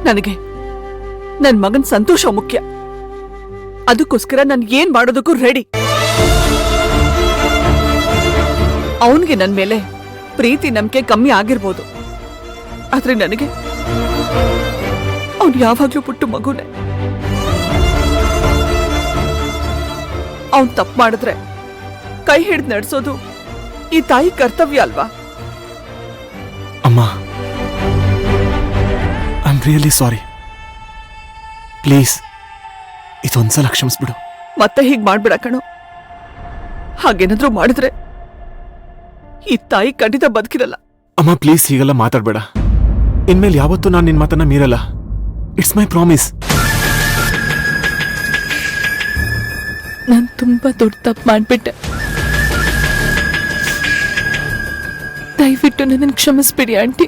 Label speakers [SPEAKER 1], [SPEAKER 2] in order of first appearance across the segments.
[SPEAKER 1] ನನಗೆ ನನ್ ಮಗನ್ ಸಂತೋಷ ಮುಖ್ಯ. ಅದಕ್ಕೋಸ್ಕರ ನನ್ ಏನ್ ಮಾಡೋದಕ್ಕೂ ರೆಡಿ. ಅವನ್ಗೆ ನನ್ ಮೇಲೆ ಪ್ರೀತಿ ನಂಬಿಕೆ ಕಮ್ಮಿ ಆಗಿರ್ಬೋದು, ಆದ್ರೆ ನನಗೆ ಅವನು ಯಾವಾಗ್ಲೂ ಪುಟ್ಟು ಮಗುನೇ. ಅವನ್ ತಪ್ಪು ಮಾಡಿದ್ರೆ ಕೈ ಹಿಡಿದು ನಡೆಸೋದು ಈ ತಾಯಿ ಕರ್ತವ್ಯ ಅಲ್ವಾ?
[SPEAKER 2] ಅಮ್ಮ, I am really sorry. Please ಇದೊಂದ್ಸಲ ಕ್ಷಮಿಸ್ಬಿಡು.
[SPEAKER 1] ಮತ್ತೆ ಹೀಗ್ ಮಾಡ್ಬಿಡ ಕಣೋ. ಹಾಗೇನಾದ್ರೂ ಮಾಡಿದ್ರೆ ಈ ತಾಯಿ ಖಂಡಿತ ಬದುಕಿರಲ್ಲ.
[SPEAKER 2] ಅಮ್ಮ ಪ್ಲೀಸ್ ಹೀಗೆಲ್ಲ ಮಾತಾಡ್ಬೇಡ. ಇನ್ಮೇಲೆ ಯಾವತ್ತೂ ನಾನು ನಿನ್ನ ಮಾತನ್ನ ಮೀರಲ್ಲ. It's my promise.
[SPEAKER 3] ನಾನು ತುಂಬಾ ದೊಡ್ಡ ತಪ್ಪು ಮಾಡ್ಬಿಟ್ಟೆ. ದಯವಿಟ್ಟು ನನ್ನನ್ನು ಕ್ಷಮಿಸ್ಬಿಡಿ ಆಂಟಿ.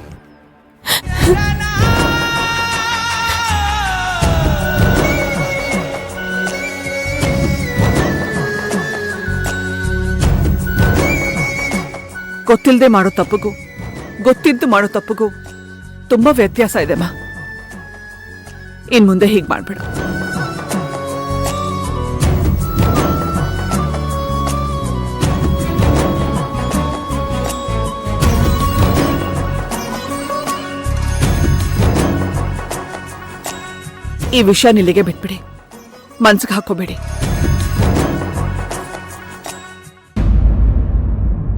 [SPEAKER 1] ಗೊತ್ತಿಲ್ಲದೆ ಮಾಡೋ ತಪ್ಪುಗೂ ಗೊತ್ತಿದ್ದು ಮಾಡೋ ತಪ್ಪುಗೂ ತುಂಬಾ ವ್ಯತ್ಯಾಸ ಇದೆಮ್ಮ. ಇನ್ ಮುಂದೆ ಹೀಗ್ ಮಾಡ್ಬೇಡ. ಈ ವಿಷಯ ನಿಲ್ಲಿಗೆ ಬಿಟ್ಬಿಡಿ, ಮನ್ಸಿಗೆ ಹಾಕೋಬೇಡಿ.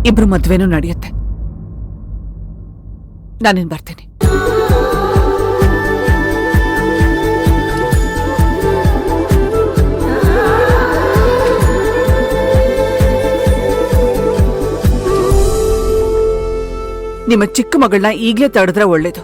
[SPEAKER 1] ಇಬ್ರು ಮದ್ವೆನೂ ನಡೆಯುತ್ತೆ. ನಾನೇನ್ ಬರ್ತೀನಿ. ನಿಮ್ಮ ಚಿಕ್ಕ ಮಗಳನ್ನ ಈಗ್ಲೇ ತಡೆದ್ರೆ ಒಳ್ಳೇದು.